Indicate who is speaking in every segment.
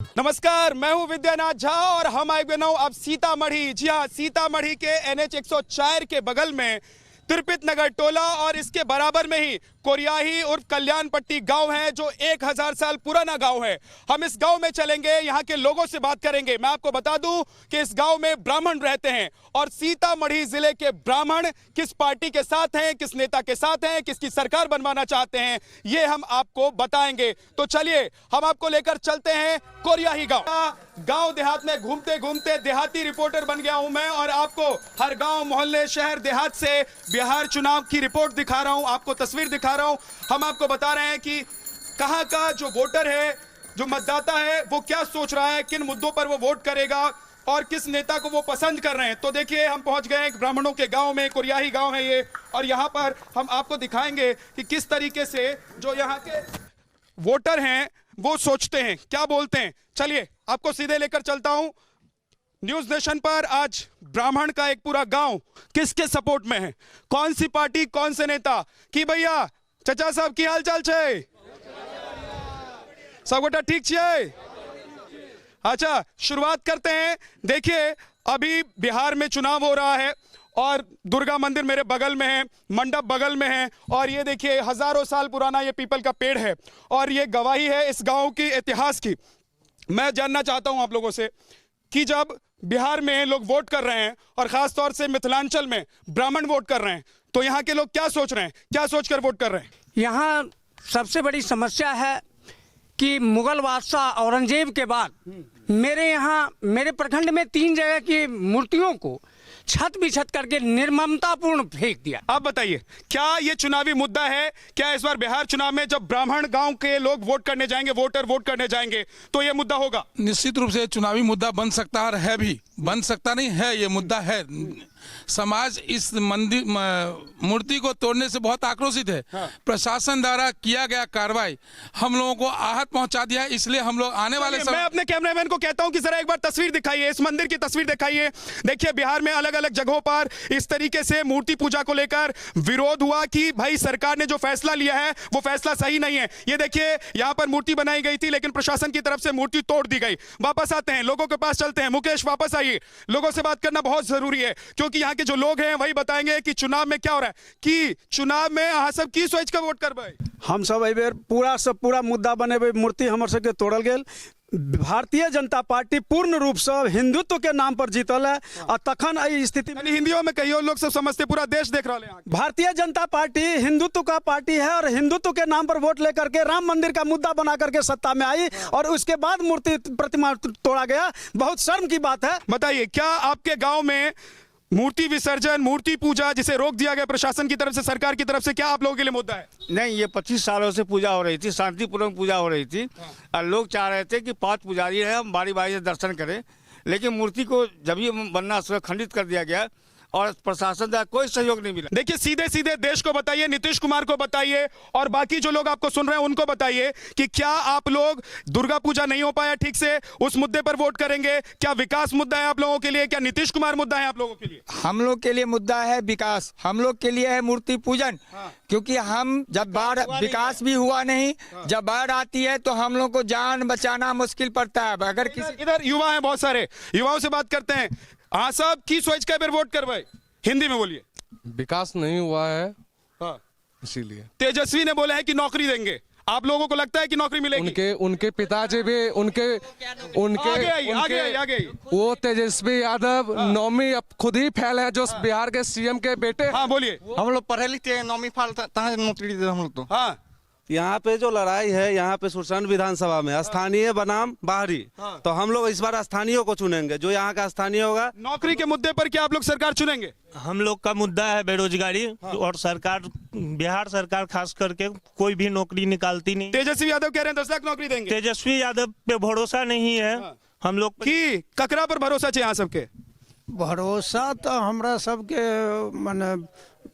Speaker 1: नमस्कार, मैं हूं विद्यानाथ झा और हम आए हुए अब सीतामढ़ी। जी हां, सीतामढ़ी के NH 104 के बगल में तिरपित नगर टोला और इसके बराबर में ही कोरियाही उर्फ कल्याणपट्टी गांव है, जो 1000 साल पुराना गांव है। हम इस गांव में चलेंगे, यहां के लोगों से बात करेंगे। मैं आपको बता दूं कि इस गांव में ब्राह्मण रहते हैं और सीतामढ़ी जिले के ब्राह्मण किस पार्टी के साथ हैं, किस नेता के साथ हैं, किसकी सरकार बनवाना चाहते हैं, ये हम आपको बताएंगे। तो चलिए हम आपको लेकर चलते हैं कोरियाही गांव देहात में। घूमते घूमते देहाती रिपोर्टर बन गया हूं मैं और आपको हर गांव मोहल्ले शहर देहात से बिहार चुनाव की रिपोर्ट दिखा रहा हूं, आपको तस्वीर दिखा रहा हूं। हम आपको बता रहे हैं कि कहां का जो वोटर है, जो मतदाता है, वो क्या सोच रहा है, किन मुद्दों पर वो वोट करेगा और किस नेता को वो पसंद कर रहे हैं। तो देखिए हम पहुंच गए हैं ब्राह्मणों के गांव में, कोरियाही गांव है ये, और यहां पर हम आपको दिखाएंगे कि किस तरीके से जो यहां के वोटर हैं वो सोचते हैं, क्या बोलते हैं। चलिए आपको सीधे लेकर चलता हूं। न्यूज नेशन पर आज ब्राह्मण का एक पूरा गांव किसके सपोर्ट में है, कौन सी पार्टी, कौन से नेता की। भैया चचा साहब की हाल चाल छे, सब गोटा ठीक छे। अच्छा, शुरुआत करते हैं। देखिए अभी बिहार में चुनाव हो रहा है और दुर्गा मंदिर मेरे बगल में है, मंडप बगल में है, और ये देखिए हजारों साल पुराना ये पीपल का पेड़ है और ये गवाही है इस गांव की इतिहास की। मैं जानना चाहता हूं आप लोगों से कि जब बिहार में लोग वोट कर रहे हैं और खास तौर से मिथिलांचल में ब्राह्मण वोट कर रहे हैं, तो यहाँ के लोग क्या सोच रहे हैं, क्या सोचकर वोट कर रहे हैं।
Speaker 2: यहाँ सबसे बड़ी समस्या है कि मुगल बादशाह औरंगजेब के बाद मेरे प्रखंड में 3 जगह की मूर्तियों को छत बिछत करके निर्ममतापूर्ण फेंक दिया।
Speaker 1: आप बताइए, क्या ये चुनावी मुद्दा है? क्या इस बार बिहार चुनाव में जब ब्राह्मण गांव के लोग वोट करने जाएंगे, वोटर वोट करने जाएंगे, तो ये मुद्दा होगा?
Speaker 3: निश्चित रूप से चुनावी मुद्दा बन सकता है और है भी, बन सकता नहीं है, ये मुद्दा है। समाज इस मंदिर मूर्ति को तोड़ने से बहुत आक्रोशित है। हाँ। प्रशासन द्वारा किया गया कार्रवाई हम लोगों को आहत पहुंचा दिया है, इसलिए हम लोग आने वाले
Speaker 1: मैं अपने कैमरामैन को कहता हूं कि जरा एक बार तस्वीर दिखाइए, इस मंदिर की तस्वीर दिखाइए। देखिए बिहार में अलग अलग जगहों पर इस तरीके से मूर्ति पूजा को लेकर विरोध हुआ कि भाई सरकार ने जो फैसला लिया है वो फैसला सही नहीं है। ये देखिए यहां पर मूर्ति बनाई गई थी लेकिन प्रशासन की तरफ से मूर्ति तोड़ दी गई। वापस आते हैं, लोगों के पास चलते हैं। मुकेश वापस आइए, लोगों से बात करना बहुत जरूरी है क्योंकि यहाँ के जो लोग हैं वही बताएंगे कि चुनाव में क्या हो रहा है, कि चुनाव में अहाँ सब की सोच के वोट करबै।
Speaker 4: हम सब एहि बेर पूरा मुद्दा बनेबै, मूर्ति हमर सबके तोड़ल गेल। भारतीय जनता पार्टी पूर्ण रूप से हिंदुत्व के नाम पर जीतल है और तखन एहि स्थिति में
Speaker 1: हिंदियों में कहियो, लोग सब समझते, पूरा देश देख रहा है।
Speaker 4: भारतीय जनता पार्टी हिंदुत्व का पार्टी है और हिंदुत्व के नाम पर वोट लेकर के राम मंदिर का मुद्दा बना करके सत्ता में आई और उसके बाद मूर्ति प्रतिमा तोड़ा गया। बहुत शर्म की बात है।
Speaker 1: बताइए, क्या आपके गाँव में मूर्ति विसर्जन, मूर्ति पूजा जिसे रोक दिया गया प्रशासन की तरफ से, सरकार की तरफ से, क्या आप लोगों के लिए मुद्दा है?
Speaker 5: नहीं, ये 25 सालों से पूजा हो रही थी, शांतिपूर्वक पूजा हो रही थी। और लोग चाह रहे थे कि 5 पुजारी हैं, हम बारी बारी से दर्शन करें, लेकिन मूर्ति को जब ये बनना खंडित कर दिया गया और प्रशासन का कोई सहयोग नहीं मिला।
Speaker 1: देखिए सीधे सीधे देश को बताइए, नीतीश कुमार को बताइए और बाकी जो लोग आपको सुन रहे हैं उनको बताइए कि क्या आप लोग दुर्गा पूजा नहीं हो पाया ठीक से, उस मुद्दे पर वोट करेंगे? क्या विकास मुद्दा है आप लोगों के लिए? क्या नीतीश कुमार मुद्दा है आप लोगों के लिए?
Speaker 6: हम लोग के लिए मुद्दा है विकास, हम लोग के लिए है मूर्ति पूजन। हाँ। क्योंकि हम जब बाढ़, विकास भी हुआ नहीं, जब बाढ़ आती है तो हम लोग को जान बचाना मुश्किल पड़ता है। अगर किसी
Speaker 1: इधर युवा है, बहुत सारे युवाओं से बात करते हैं। हाँ साहब, की सोच के फिर वोट करवाए? हिंदी में बोलिए।
Speaker 7: विकास नहीं हुआ है। हाँ। इसीलिए
Speaker 1: तेजस्वी ने बोला है कि नौकरी देंगे, आप लोगों को लगता है कि नौकरी मिलेगी?
Speaker 7: उनके पिताजी भी उनके
Speaker 1: आगे
Speaker 7: वो तेजस्वी यादव नौमी अब खुद ही फैल है, जो बिहार के CM के बेटे।
Speaker 1: हाँ बोलिए।
Speaker 5: हम लोग पढ़े लिखे, नौमी फाल नौकरी दे हम लोग तो।
Speaker 1: हाँ,
Speaker 8: यहाँ पे जो लड़ाई है, यहाँ पे सुरसंड विधानसभा में स्थानीय बनाम बाहरी, तो हम लोग इस बार स्थानीय को चुनेंगे, जो यहाँ का स्थानीय होगा।
Speaker 1: नौकरी के मुद्दे पर क्या आप लोग सरकार चुनेंगे?
Speaker 9: हम लोग का मुद्दा है बेरोजगारी। और सरकार, बिहार सरकार खास करके कोई भी नौकरी निकालती नहीं।
Speaker 1: तेजस्वी यादव कह रहे हैं 10 लाख नौकरी देंगे।
Speaker 9: तेजस्वी यादव पे भरोसा नहीं है। हम लोग
Speaker 1: की ककरा पर भरोसा चाहिए यहाँ सबके?
Speaker 10: भरोसा तो हमरा सबके माने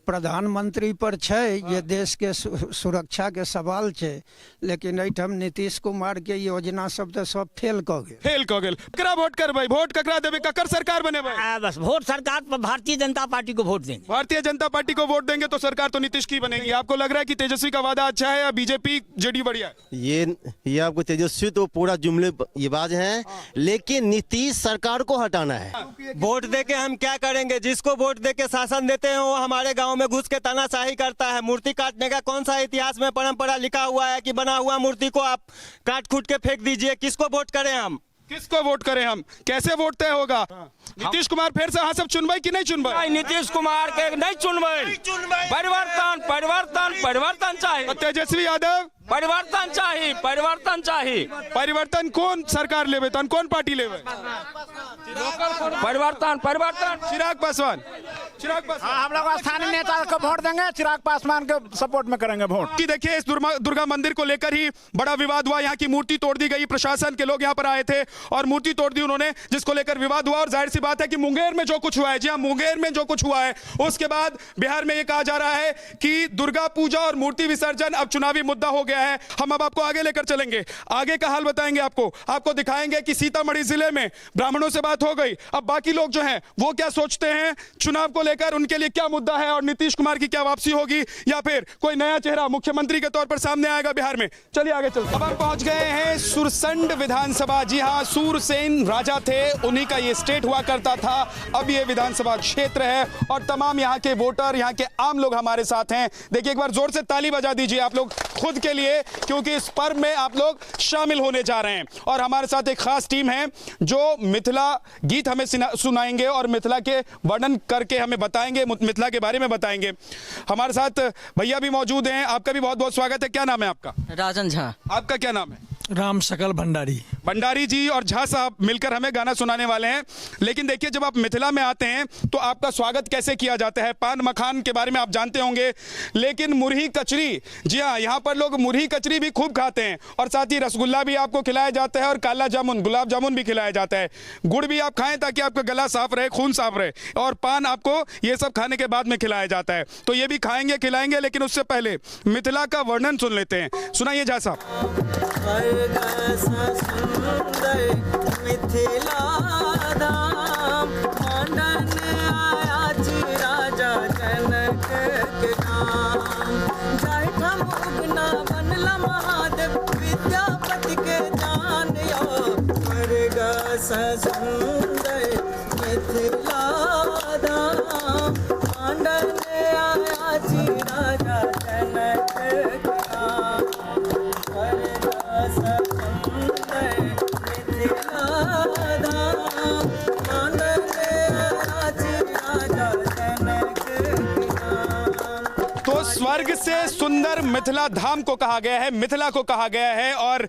Speaker 10: प्रधानमंत्री पर छै ये देश के सुरक्षा के सवाल छै, लेकिन एठम नीतीश कुमार के योजना सब तो सब फेल क गेल।
Speaker 1: ककरा वोट करबै? वोट ककरा देबै? ककर सरकार बनेबै?
Speaker 11: बस वोट सरकार पर भारतीय जनता पार्टी को वोट देंगे।
Speaker 1: भारतीय जनता पार्टी को वोट देंगे तो सरकार तो नीतीश की बनेगी। आपको लग रहा है कि तेजस्वी का वादा अच्छा है या बीजेपी जेडीयू बढ़िया है?
Speaker 12: ये आपको तेजस्वी तो पूरा जुमलेबाज है, लेकिन नीतीश सरकार को हटाना है।
Speaker 13: वोट दे के हम क्या करेंगे? जिसको वोट दे के शासन देते हैं वो हमारे गांव में घुस के तानाशाही करता है। मूर्ति काटने का कौन सा इतिहास में परंपरा लिखा हुआ है कि बना हुआ मूर्ति को आप काट खूट के फेंक दीजिए? किसको वोट करें हम?
Speaker 1: किसको वोट करें हम? कैसे वोट तय होगा? नीतीश कुमार फिर से हाँ सब चुनबै कि नहीं चुनबै?
Speaker 14: नीतीश कुमार के नहीं चुनबै। परिवर्तन परिवर्तन परिवर्तन चाहिए।
Speaker 1: तेजस्वी यादव
Speaker 14: परिवर्तन चाहिए, परिवर्तन चाहिए।
Speaker 1: परिवर्तन कौन सरकार लेवे? तन कौन पार्टी लेवे?
Speaker 14: परिवर्तन परिवर्तन।
Speaker 1: चिराग पासवान।
Speaker 15: हम लोग स्थानीय नेता को वोट देंगे, चिराग पासवान के सपोर्ट में करेंगे वोट।
Speaker 1: कि देखिए इस दुर्गा मंदिर को लेकर ही बड़ा विवाद हुआ। यहाँ की मूर्ति तोड़ दी गई। प्रशासन के लोग यहाँ पर आए थे और मूर्ति तोड़ दी उन्होंने, जिसको लेकर विवाद हुआ। और जाहिर सी बात है कि मुंगेर में जो कुछ हुआ है, जी हाँ मुंगेर में जो कुछ हुआ है, उसके बाद बिहार में ये कहा जा रहा है कि दुर्गा पूजा और मूर्ति विसर्जन अब चुनावी मुद्दा हो गया है। हम अब आपको आगे लेकर चलेंगे, आगे का हाल बताएंगे आपको दिखाएंगे कि सीतामढ़ी जिले में ब्राह्मणों से बात हो गई। अब बाकी लोग जो हैं वो क्या सोचते हैं चुनाव को लेकर, उनके लिए क्या मुद्दा है और नीतीश कुमार की क्या वापसी होगी या फिर कोई नया चेहरा मुख्यमंत्री के तौर पर सामने आएगा बिहार में। चलिए आगे चलते। अब हम पहुंच गए हैं सुरसंड विधानसभा। जी हां, सूरसेन राजा थे, उन्हीं का ये स्टेट हुआ करता था। अब ये विधानसभा क्षेत्र है और तमाम यहाँ के वोटर, यहाँ के आम लोग हमारे साथ हैं। देखिए एक बार जोर से ताली बजा दीजिए आप लोग खुद के लिए, क्योंकि इस पर्व में आप लोग शामिल होने जा रहे हैं। और हमारे साथ एक खास टीम है जो मिथिला गीत हमें सुनाएंगे और मिथिला के वर्णन करके हमें बताएंगे, मिथिला के बारे में बताएंगे। हमारे साथ भैया भी मौजूद हैं। आपका भी बहुत बहुत स्वागत है। क्या नाम है आपका?
Speaker 16: राजन झा।
Speaker 1: आपका क्या नाम है?
Speaker 17: राम सकल
Speaker 1: भंडारी जी और झा साहब मिलकर हमें गाना सुनाने वाले हैं। लेकिन देखिए जब आप मिथिला में आते हैं तो आपका स्वागत कैसे किया जाता है? पान मखान के बारे में आप जानते होंगे, लेकिन मुरही कचरी, जी हाँ यहाँ पर लोग मुरही कचरी भी खूब खाते हैं और साथ ही रसगुल्ला भी आपको खिलाया जाता है और काला जामुन, गुलाब जामुन भी खिलाया जाता है। गुड़ भी आप खाएं ताकि आपका गला साफ रहे, खून साफ रहे। और पान आपको ये सब खाने के बाद में खिलाया जाता है। तो ये भी खाएंगे खिलाएंगे, लेकिन उससे पहले मिथिला का वर्णन सुन लेते हैं। सुनाइए झा साहब।
Speaker 18: मिथिला धाम मांडन आया जी राजा जनक के नाम। जाय ठम उगना बनला महादेव विद्यापति के दान यो। स्वर्ग सुंदर मिथिला धाम मांडन आया जी राजा जनक के नाम।
Speaker 1: तो स्वर्ग से सुंदर मिथिला धाम को कहा गया है, मिथिला को कहा गया है। और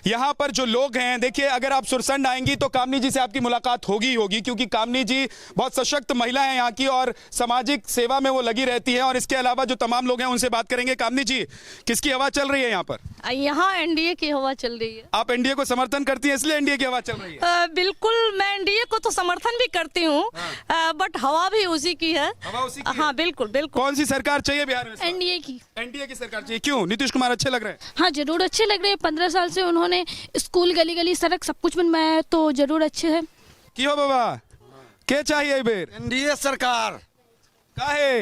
Speaker 1: यहाँ पर जो लोग हैं, देखिए अगर आप सुरसंड आएंगी तो कामनी जी से आपकी मुलाकात होगी क्योंकि कामनी जी बहुत सशक्त महिला है यहाँ की और सामाजिक सेवा में वो लगी रहती है। और इसके अलावा जो तमाम लोग हैं उनसे बात करेंगे। कामनी जी, किसकी हवा चल रही है यहाँ पर?
Speaker 19: यहाँ एनडीए की हवा चल रही है।
Speaker 1: आप एनडीए को समर्थन करती हैं, इसलिए एनडीए की हवा चल रही है?
Speaker 19: बिल्कुल, मैं एनडीए को तो समर्थन भी करती हूँ, बट हवा भी उसी की है।
Speaker 1: हवा उसी की
Speaker 19: हाँ
Speaker 1: है?
Speaker 19: बिल्कुल बिल्कुल।
Speaker 1: कौन सी सरकार चाहिए बिहार में?
Speaker 19: एनडीए की।
Speaker 1: एनडीए की सरकार चाहिए। क्यों? नीतीश कुमार अच्छे लग रहे हैं?
Speaker 19: हाँ जरूर अच्छे लग रहे हैं। 15 साल से उन्होंने स्कूल, गली गली, सड़क सब कुछ बनवाया है, तो जरूर अच्छे है।
Speaker 1: क्यों बाबा, क्या चाहिए बेर?
Speaker 20: एनडीए सरकार।
Speaker 1: काहे?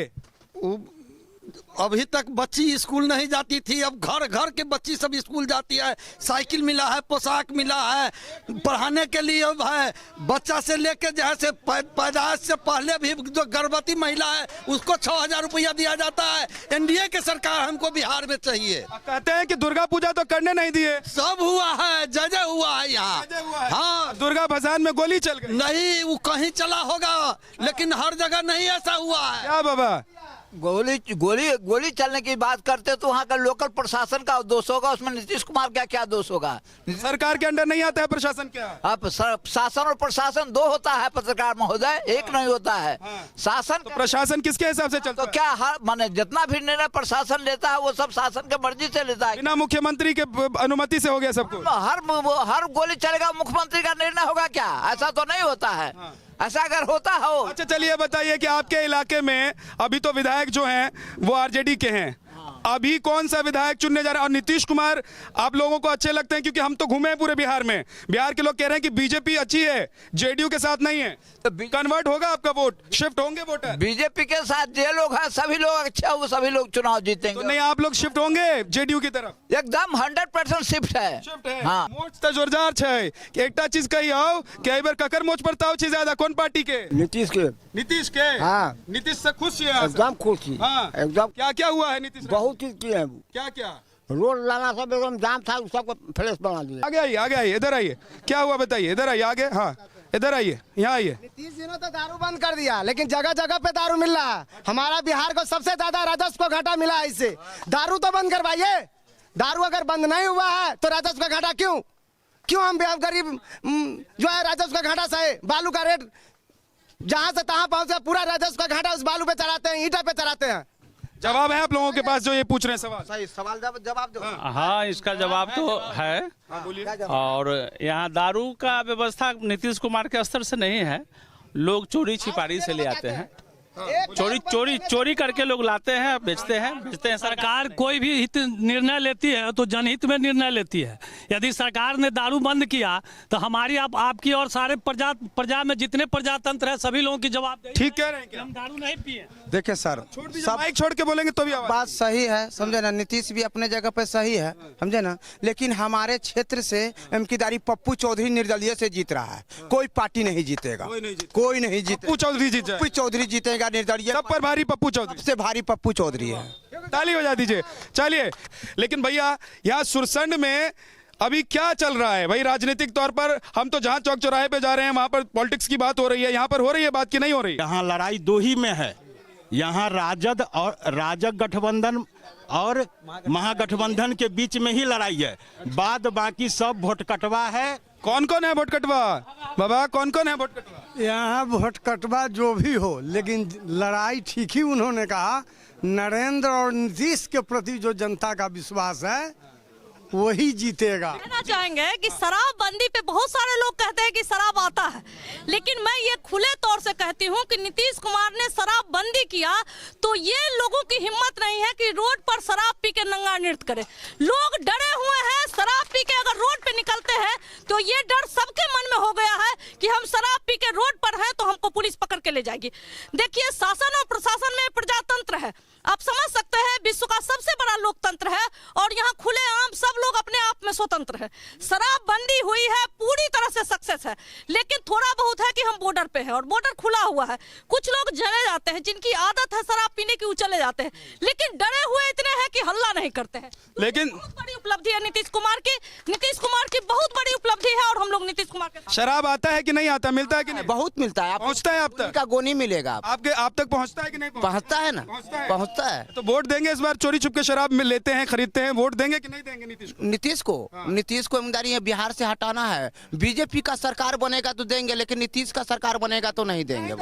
Speaker 20: अभी तक बच्ची स्कूल नहीं जाती थी, अब घर घर के बच्ची सब स्कूल जाती है। साइकिल मिला है, पोशाक मिला है, पढ़ाने के लिए है। बच्चा से लेके जैसे पैदाइश से पहले भी जो गर्भवती महिला है उसको 6000 रुपया दिया जाता है। एनडीए के सरकार हमको बिहार में चाहिए।
Speaker 1: कहते हैं कि दुर्गा पूजा तो करने नहीं दिए।
Speaker 20: सब हुआ है, जय हुआ है यहाँ। हाँ,
Speaker 1: दुर्गा बाजार में गोली चल गई?
Speaker 20: नहीं, वो कहीं चला होगा, लेकिन हर जगह नहीं ऐसा हुआ है।
Speaker 1: क्या बाबा?
Speaker 21: गोली चलने की बात करते तो वहाँ का लोकल प्रशासन का दोष होगा, उसमें नीतीश कुमार का क्या दोष होगा?
Speaker 1: सरकार के अंडर नहीं आता है प्रशासन? क्या
Speaker 21: अब शासन और प्रशासन दो होता है पत्रकार महोदय, एक नहीं होता है। शासन
Speaker 1: तो प्रशासन किसके हिसाब से चलता
Speaker 21: तो क्या हर माने जितना भी निर्णय प्रशासन लेता है वो सब शासन के मर्जी से लेता है,
Speaker 1: बिना मुख्यमंत्री के अनुमति से हो गया सब कुछ?
Speaker 21: हर गोली चलेगा मुख्यमंत्री का निर्णय होगा क्या? ऐसा तो नहीं होता है। ऐसा अगर होता हो।
Speaker 1: अच्छा चलिए बताइए कि आपके इलाके में अभी तो विधायक जो हैं वो आरजेडी के हैं, अभी कौन सा विधायक चुनने जा रहा है? और नीतीश कुमार आप लोगों को अच्छे लगते हैं? क्योंकि हम तो घूमे हैं पूरे बिहार में, बिहार के लोग कह रहे हैं कि बीजेपी अच्छी है, जेडीयू के साथ नहीं है। तो कन्वर्ट होगा आपका वोट, शिफ्ट होंगे वोटर?
Speaker 21: बीजेपी के साथ जो लोग हैं सभी लोग अच्छे हो, सभी लोग चुनाव जीतेंगे।
Speaker 1: तो नहीं आप लोग शिफ्ट होंगे जेडीयू की तरफ?
Speaker 21: एकदम 100% शिफ्ट है।
Speaker 1: हाँ। मोच तो जोरदार है। एकटा चीज कही आओ कि एक बार ककर मोच पर ताव ज्यादा कौन पार्टी के?
Speaker 16: नीतीश के।
Speaker 1: नीतीश के?
Speaker 16: हाँ।
Speaker 1: नीतीश से खुश है?
Speaker 16: एकदम खुश है।
Speaker 1: हाँ।
Speaker 16: एकदम।
Speaker 1: क्या क्या हुआ है नीतीश?
Speaker 16: बहुत चीज किए हैं।
Speaker 1: क्या क्या?
Speaker 16: रोड लाना सब एकदम जाम था, सबको फ्रेश बना दिया।
Speaker 1: आगे आइए इधर आइए, क्या हुआ बताइए, इधर आइए आगे। हाँ इधर आइए, यहाँ आइए।
Speaker 16: नीतीश जी ने तो दारू बंद कर दिया, लेकिन जगह जगह पे दारू मिल रहा है। हमारा बिहार को सबसे ज्यादा राजस्व को घाटा मिला है इससे। दारू तो बंद करवाइए, दारू अगर बंद नहीं हुआ है तो राजस्व का घाटा क्यों हम गरीब जो है राजस्व का घाटा सहे? बालू का रेट जहां से तहां पहुंचे, पूरा राजस्व का घाटा उस बालू पे चढ़ाते हैं, ईंटा पे चढ़ाते हैं।
Speaker 1: जवाब है आप लोगों के पास जो ये पूछ रहे हैं सवाल?
Speaker 16: सही सवाल जवाब दो।
Speaker 17: हाँ इसका जवाब तो है। और यहाँ दारू का व्यवस्था नीतीश कुमार के स्तर से नहीं है, लोग चोरी छिपारी से ले आते हैं, चोरी करके लोग लाते हैं, बेचते हैं।
Speaker 22: सरकार कोई भी हित निर्णय लेती है तो जनहित में निर्णय लेती है। यदि सरकार ने दारू बंद किया तो हमारी आपकी और सारे प्रजा में जितने प्रजातंत्र है सभी लोगों की जवाबदेही।
Speaker 1: ठीक कह रहे हैं क्या?
Speaker 22: हम दारू नहीं पिए।
Speaker 16: देखिए सर,
Speaker 1: सब माइक छोड़ के बोलेंगे तो भी
Speaker 16: बात सही है, समझे ना? नीतीश भी अपने जगह पे सही है, समझे ना? लेकिन हमारे क्षेत्र से एमकीदारी पप्पू चौधरी निर्दलीय से जीत रहा है, कोई पार्टी नहीं जीतेगा, कोई नहीं जीते।
Speaker 1: पप्पू चौधरी
Speaker 16: जीतेगा निर्दलीय।
Speaker 1: सब पर भारी पप्पू चौधरी,
Speaker 16: सबसे भारी पप्पू चौधरी है।
Speaker 1: ताली बजा दीजिए। चलिए, लेकिन भैया यहाँ सुरसंड में अभी क्या चल रहा है भाई? राजनीतिक तौर पर हम तो जहाँ चौक चौराहे पे जा रहे हैं वहां पर पॉलिटिक्स की बात हो रही है, यहाँ पर हो रही है बात की नहीं हो रही?
Speaker 23: यहाँ लड़ाई दो ही में है, यहाँ राजग गठबंधन और महागठबंधन के बीच में ही लड़ाई है, बाद बाकी सब वोट कटवा है।
Speaker 1: कौन कौन है वोट कटवा बाबा? कौन कौन है वोट कटवा?
Speaker 16: यहाँ वोट कटवा जो भी हो, लेकिन लड़ाई ठीक ही उन्होंने कहा। नरेंद्र और नीतीश के प्रति जो जनता का विश्वास है वही जीतेगा।
Speaker 24: कहना चाहेंगे कि शराबबंदी पे बहुत सारे लोग कहते हैं कि शराब आता है, लेकिन मैं ये खुले तौर से कहती हूँ कि नीतीश कुमार ने शराबबंदी किया तो ये लोगों की हिम्मत नहीं है कि रोड पर शराब पी के नंगा नृत्य करे। लोग डरे हुए हैं, शराब पी के अगर रोड पे निकलते हैं तो ये डर सबके मन में हो गया है कि हम शराब पी के रोड पर हैं तो हमको पुलिस पकड़ के ले जाएगी। देखिए, शासन और प्रशासन में प्रजातंत्र है, आप समझ सकते हैं, विश्व का सबसे बड़ा लोकतंत्र है और यहाँ खुले आम सब लोग अपने आप में स्वतंत्र है। शराबबंदी हुई है, पूरी तरह से सक्सेस है, लेकिन थोड़ा बहुत है कि हम बॉर्डर पे हैं और बॉर्डर खुला हुआ है। कुछ लोग चले जाते हैं, जिनकी आदत है शराब पीने की, वो चले जाते हैं, लेकिन डरे हुए इतने हैं कि हल्ला नहीं करते हैं।
Speaker 1: लेकिन
Speaker 24: बहुत बड़ी उपलब्धि है नीतीश कुमार की बहुत बड़ी उपलब्धि है और हम लोग नीतीश कुमार के।
Speaker 1: शराब आता है कि नहीं आता? मिलता है कि नहीं?
Speaker 16: बहुत मिलता है।
Speaker 1: पहुँचता है आप तक?
Speaker 16: का गोनी मिलेगा
Speaker 1: आप तक पहुँचता है कि नहीं?
Speaker 16: पहुँचता है ना, पहुँचता है।
Speaker 1: तो वोट देंगे इस बार? चोरी छुप के शराब में लेते हैं, खरीदते हैं, वोट देंगे कि नहीं देंगे नीतीश को?
Speaker 16: नीतीश को ईमानदारी है, बिहार से हटाना है। बीजेपी का सरकार बनेगा तो देंगे, लेकिन नीतीश का सरकार बनेगा तो नहीं देंगे।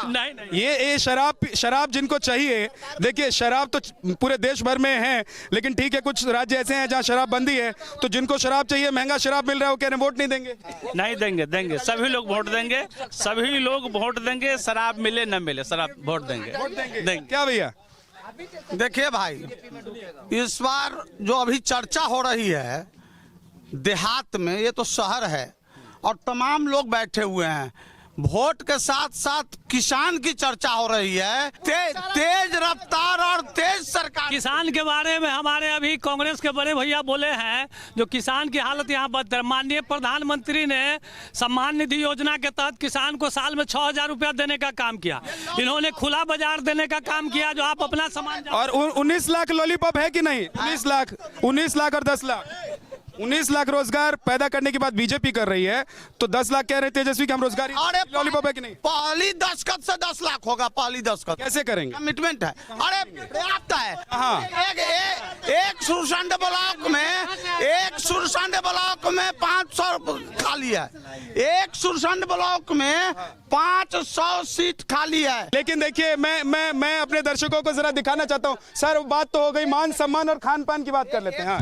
Speaker 1: नहीं। ये शराब जिनको चाहिए, देखिए शराब तो पूरे देश भर में है, लेकिन ठीक है कुछ राज्य ऐसे हैं जहाँ शराब बंदी है, तो जिनको शराब चाहिए, महंगा शराब मिल रहा है, वो कह रहे हैं वोट नहीं देंगे।
Speaker 17: नहीं देंगे, सभी लोग वोट देंगे, सभी लोग वोट देंगे, शराब मिले न मिले, शराब वोट देंगे।
Speaker 1: क्या भैया?
Speaker 20: देखिए भाई, इस बार जो अभी चर्चा हो रही है देहात में, ये तो शहर है और तमाम लोग बैठे हुए हैं, वोट के साथ साथ किसान की चर्चा हो रही है। तेज रफ्तार और तेज सरकार।
Speaker 22: किसान के बारे में हमारे अभी कांग्रेस के बड़े भैया बोले हैं, जो किसान की हालत यहाँ बदतर। माननीय प्रधानमंत्री ने सम्मान निधि योजना के तहत किसान को साल में 6,000 रुपया देने का काम किया। इन्होंने खुला बाजार देने का काम किया, जो आप अपना सामान।
Speaker 1: और 19 लाख लॉलीपॉप है कि नहीं? 19 लाख और 10 लाख 19 लाख रोजगार पैदा करने की बात बीजेपी कर रही है, तो 10 लाख कह रहे तेजस्वी कि हम रोजगार लॉलीपॉप है कि नहीं?
Speaker 20: पहली दस्तखत से 10 लाख होगा, पहली दस्तखत
Speaker 1: कैसे करेंगे?
Speaker 20: कमिटमेंट है। अरे पर्याप्त है। एक सुरसंड ब्लॉक में 500 खाली है, एक सुरसंड ब्लॉक में 500 सीट खाली है।
Speaker 1: लेकिन देखिए, मैं अपने दर्शकों को जरा दिखाना चाहता हूँ। सर बात तो हो गई मान सम्मान और खान पान की बात कर लेते हैं।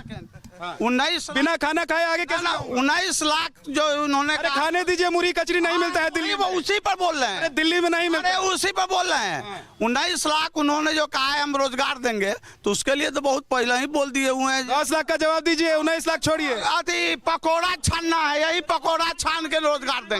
Speaker 2: 19
Speaker 1: बिना खाना खाए आगे कैसे?
Speaker 2: 19 लाख जो उन्होंने
Speaker 1: अरे खाने दीजिए, मुरी कचरी नहीं मिलता है दिल्ली में।
Speaker 2: उसी पर बोल रहे हैं,
Speaker 1: दिल्ली में नहीं मिलता,
Speaker 2: उसी पर बोल रहे हैं। 19 लाख उन्होंने जो कहा है हम रोजगार देंगे, तो उसके लिए तो बहुत पहले ही बोल दिए हुए हैं।
Speaker 1: 10 लाख का जवाब दीजिए, 19 लाख छोड़िए।
Speaker 2: पकौड़ा छानना है, यही पकौड़ा छान के रोजगार देंगे।